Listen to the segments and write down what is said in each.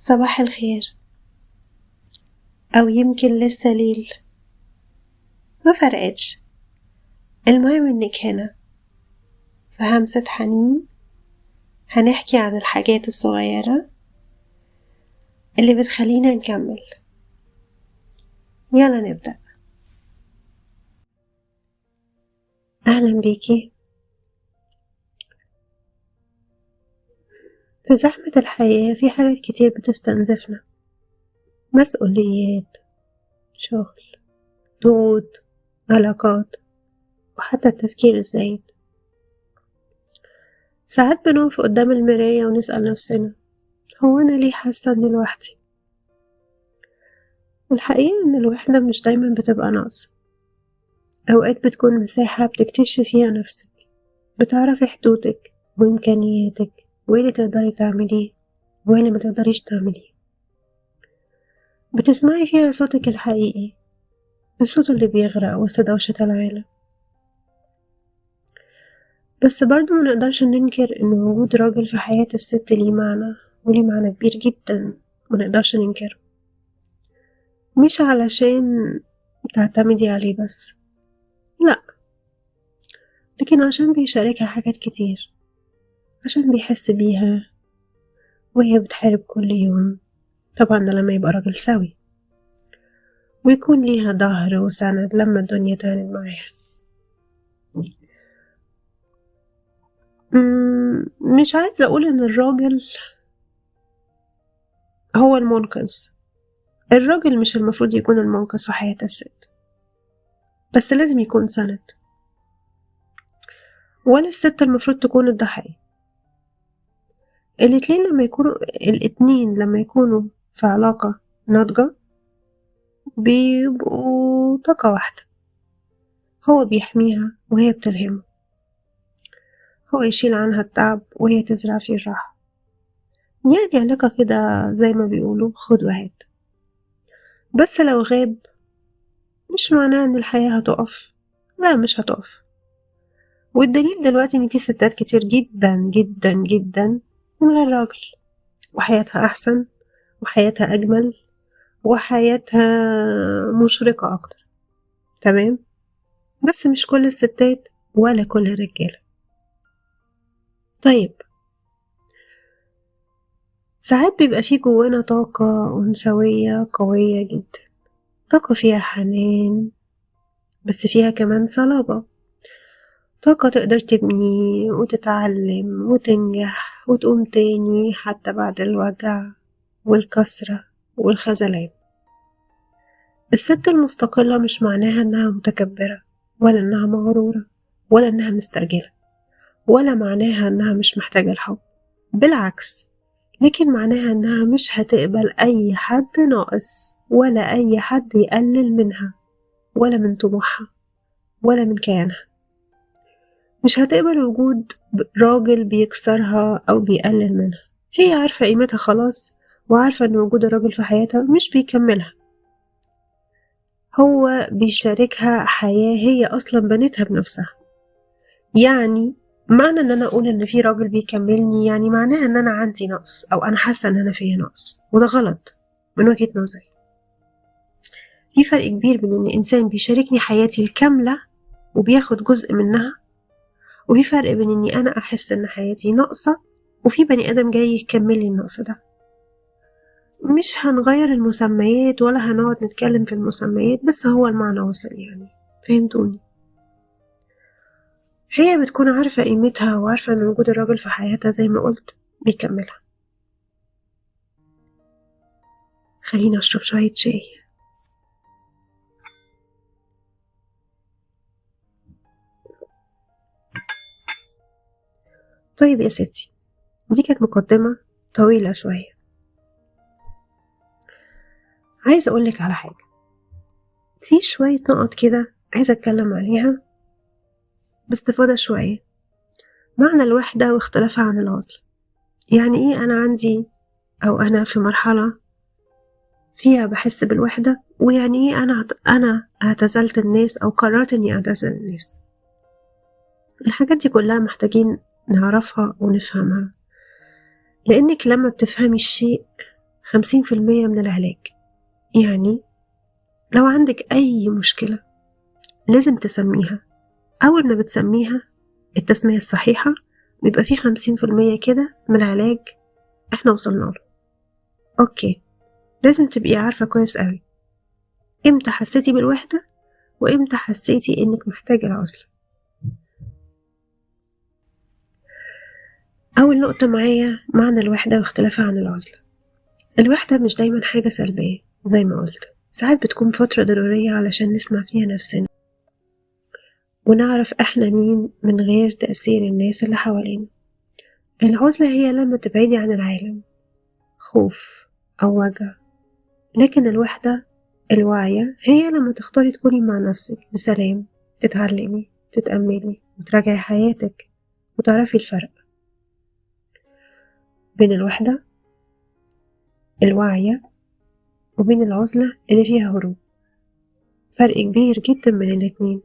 صباح الخير، أو يمكن لسه ليل، ما فرقتش. المهم إنك هنا. في همسة حنين هنحكي عن الحاجات الصغيرة اللي بتخلينا نكمل. يلا نبدأ. أهلا بيكي. في زحمة الحياة في حاجات كتير بتستنزفنا، مسؤوليات، شغل، ضغوط، علاقات، وحتى التفكير الزايد. ساعات بنقف قدام المراية ونسأل نفسنا، هو أنا ليه حاسة إني لوحدي؟ والحقيقة إن الوحدة مش دايما بتبقى ناقصة. أوقات بتكون مساحة بتكتشفي فيها نفسك، بتعرفي حدودك وإمكانياتك وإيه اللي تقدري تعمليه وإيه اللي متقدريش تعمليه. بتسمعي فيها صوتك الحقيقي، الصوت اللي بيغرق وسط دوشة العالم. بس برضه منقدرش ننكر إن وجود راجل في حياة الست ليه معنى، وليه معنى كبير جدا منقدرش ننكره. مش علشان تعتمدي عليه بس، لأ، لكن عشان بيشاركها حاجات كتير، عشان بيحس بيها وهي بتحارب كل يوم. طبعا ده لما يبقى راجل سوي ويكون ليها ظهر وسند لما الدنيا تهند معاها. مش عايزة أقول إن الراجل هو المنقذ. الراجل مش المفروض يكون المنقذ في حياة الست، بس لازم يكون سند. ولا الست المفروض تكون الضحية. الاتنين لما يكونوا في علاقة ناضجة بيبقوا طاقة واحدة. هو بيحميها وهي بتلهمه، هو يشيل عنها التعب وهي تزرع فيه الراحة. يعني علاقة كده زي ما بيقولوا خد وهات. بس لو غاب مش معناه ان الحياة هتقف، لا مش هتقف. والدليل دلوقتي ان في ستات كتير جدا جدا جدا من غير راجل، وحياتها احسن وحياتها اجمل وحياتها مشرقة اكتر. تمام، بس مش كل الستات ولا كل الرجالة. طيب، ساعات بيبقى في جوانا طاقة أنثوية قوية جدا، طاقة فيها حنان بس فيها كمان صلابة. طاقة تقدر تبني وتتعلم وتنجح وتقوم تاني حتى بعد الوجع والكسرة والخذلان. الست المستقلة مش معناها انها متكبرة، ولا انها مغرورة، ولا انها مسترجلة، ولا معناها انها مش محتاجة الحب. بالعكس، لكن معناها انها مش هتقبل اي حد ناقص، ولا اي حد يقلل منها ولا من طموحها ولا من كيانها. مش هتقبل وجود راجل بيكسرها او بيقلل منها. هي عارفة قيمتها خلاص، وعارفة ان وجود الراجل في حياتها مش بيكملها، هو بيشاركها حياة هي اصلا بنتها بنفسها. يعني معنى ان انا اقول ان في راجل بيكملني يعني معناها ان انا عندي نقص، او انا حاسة ان انا فيا نقص، وده غلط من وجهة نظري. في فرق كبير بين ان انسان بيشاركني حياتي الكاملة وبياخد جزء منها، وفي فرق بين اني انا احس ان حياتي ناقصة وفي بني ادم جاي يكمل لي النقص ده. مش هنغير المسميات ولا هنقعد نتكلم في المسميات، بس هو المعنى وصل. يعني فهمتوني؟ هي بتكون عارفة قيمتها وعارفة ان وجود الراجل في حياتها زي ما قلت بيكملها. خليني اشرب شوية شاي. طيب يا ستي، دي كانت مقدمة طويلة شوية. عايزة أقولك على حاجة، في شوية نقط كده عايزة أتكلم عليها باستفاضة شوية. معنى الوحدة واختلافها عن العزلة. يعني إيه أنا عندي أو أنا في مرحلة فيها بحس بالوحدة، ويعني إيه أنا اعتزلت الناس أو قررت إني أعتزل الناس. الحاجات دي كلها محتاجين نعرفها ونفهمها، لأنك لما بتفهمي الشيء 50% من العلاج. يعني لو عندك أي مشكلة لازم تسميها. أول ما بتسميها التسمية الصحيحة بيبقى فيه 50% كده من العلاج احنا وصلنا له. اوكي، لازم تبقي عارفة كويس قوي امتى حسيتي بالوحدة وامتى حسيتي انك محتاجة العزلة. أول نقطة معايا معنى الوحدة واختلافها عن العزلة. الوحدة مش دايما حاجة سلبية زي ما قلت، ساعات بتكون فترة ضرورية علشان نسمع فيها نفسنا ونعرف احنا مين من غير تأثير الناس اللي حوالينا. العزلة هي لما تبعدي عن العالم، خوف أو وجع. لكن الوحدة الواعية هي لما تختاري تكوني مع نفسك بسلام، تتعلمي، تتأملي وتراجعي حياتك وتعرفي الفرق بين الوحدة الواعية وبين العزلة اللي فيها هروب. فرق كبير جدا بين الاتنين.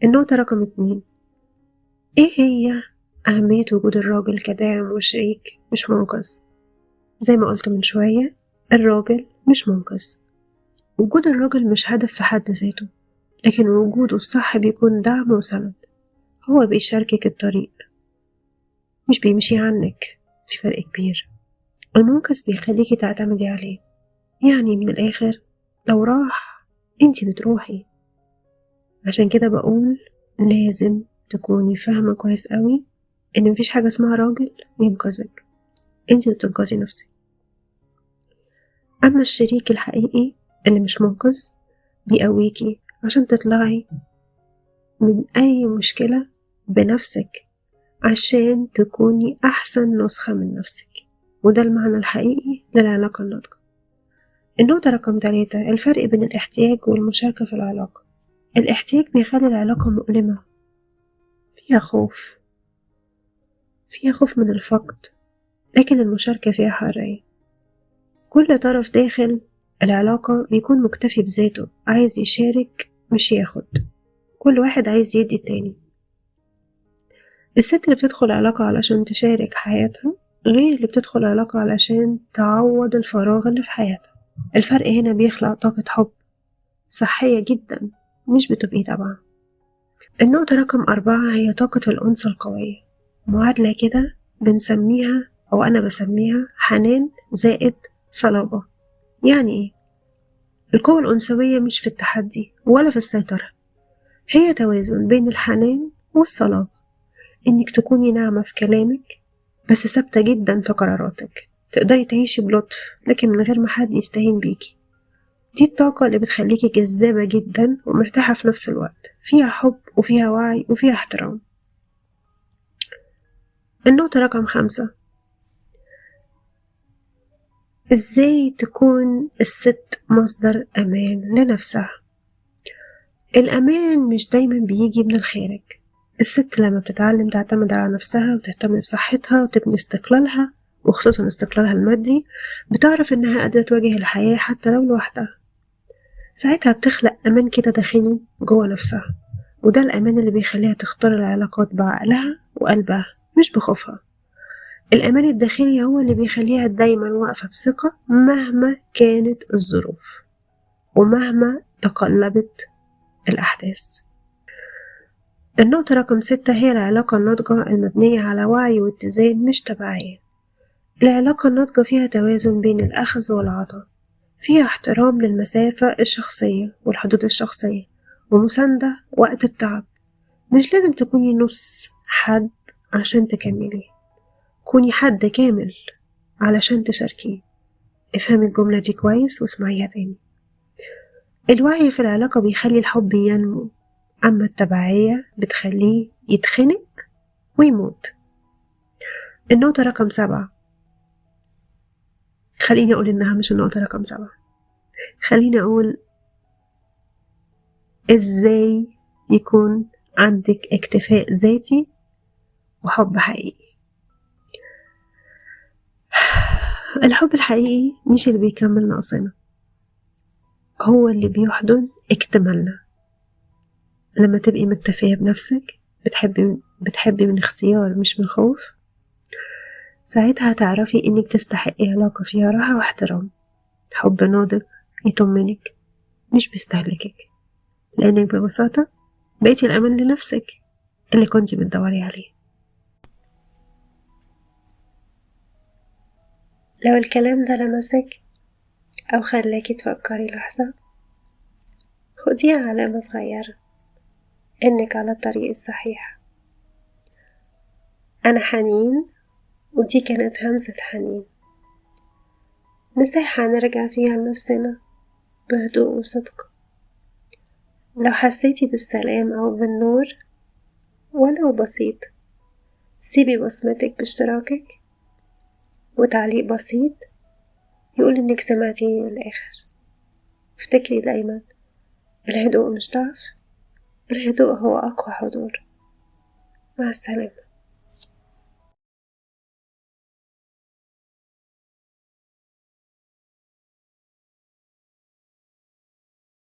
النقطة رقم 2، ايه هي أهمية وجود الراجل كداعم وشريك مش منقذ؟ زي ما قلت من شوية، الراجل مش منقذ. وجود الراجل مش هدف في حد ذاته، لكن وجوده الصح بيكون دعم وسند. هو بيشاركك الطريق مش بيمشي عنك. في فرق كبير. المنقذ بيخليكي تعتمدي عليه، يعني من الآخر لو راح انتي بتروحي. عشان كده بقول لازم تكوني فاهمة كويس قوي ان مفيش حاجة اسمها راجل ينقذك، انتي بتنقذي نفسك. اما الشريك الحقيقي اللي مش منقذ بيقويكي عشان تطلعي من اي مشكلة بنفسك، عشان تكوني احسن نسخة من نفسك. وده المعنى الحقيقي للعلاقة الناضجة. النقطة رقم 3، الفرق بين الاحتياج والمشاركة في العلاقة. الاحتياج بيخلي العلاقة مؤلمة، فيها خوف من الفقد. لكن المشاركة فيها حرية. كل طرف داخل العلاقة بيكون مكتفي بذاته، عايز يشارك مش ياخد. كل واحد عايز يدي التاني. الست اللي بتدخل علاقة علشان تشارك حياتها غير اللي بتدخل علاقة علشان تعوض الفراغ اللي في حياتها. الفرق هنا بيخلق طاقة حب صحية جدا مش بتبقي طبعا. النقطة رقم 4 هي طاقة الأنثى القوية. معادلة كده بنسميها أو أنا بسميها حنان زائد صلابة. يعني إيه؟ القوة الأنثوية مش في التحدي ولا في السيطرة، هي توازن بين الحنان والصلابة. إنك تكوني ناعمة في كلامك بس ثابتة جدا في قراراتك، تقدري تعيشي بلطف لكن من غير ما حد يستهين بيكي. دي الطاقة اللي بتخليكي جذابة جدا ومرتاحة في نفس الوقت، فيها حب وفيها وعي وفيها احترام. النقطة رقم 5، ازاي تكون الست مصدر امان لنفسها. الامان مش دايما بيجي من الخارج. الست لما بتتعلم تعتمد على نفسها وتهتم بصحتها وتبني استقلالها وخصوصا استقلالها المادي، بتعرف انها قادرة تواجه الحياة حتى لو لوحدها. ساعتها بتخلق امان كده داخلي جوه نفسها، وده الامان اللي بيخليها تختار العلاقات بعقلها وقلبها مش بخوفها. الأمان الداخلي هو اللي بيخليها دايما واقفة بثقة مهما كانت الظروف ومهما تقلبت الأحداث. النقطة رقم 6 هي العلاقة الناضجة المبنية على وعي واتزان مش تبعية. العلاقة الناضجة فيها توازن بين الأخذ والعطاء، فيها احترام للمسافة الشخصية والحدود الشخصية ومساندة وقت التعب. مش لازم تكوني نص حد عشان تكملي، كوني حد كامل علشان تشاركيه. افهمي الجملة دي كويس واسمعيها تاني. الوعي في العلاقة بيخلي الحب ينمو، أما التبعية بتخليه يتخنق ويموت. النقطة رقم 7، خليني أقول إنها مش النقطة رقم 7، خليني أقول إزاي يكون عندك اكتفاء ذاتي وحب حقيقي. الحب الحقيقي مش اللي بيكمل ناقصنا، هو اللي بيحضن اكتمالنا. لما تبقي مكتفية بنفسك، بتحبي من اختيار مش من خوف، ساعتها تعرفي إنك تستحقي علاقة فيها راحة واحترام، حب ناضج يطمنك مش بيستهلكك، لأنك ببساطة بقيتي الأمان لنفسك اللي كنتي بتدوري عليه. لو الكلام ده لمسك أو خلاكي تفكري لحظة، خديها علامة صغيرة إنك على الطريق الصحيح. أنا حنين، ودي كانت همزة حنين، مساحة نرجع فيها لنفسنا بهدوء وصدق. لو حسيتي بالسلام أو بالنور ولو بسيط، سيبي بصمتك باشتراكك وتعليق بسيط يقول إنك سمعتيني للآخر. افتكري دايما، الهدوء مش ضعف، الهدوء هو أقوى حضور. مع السلامة.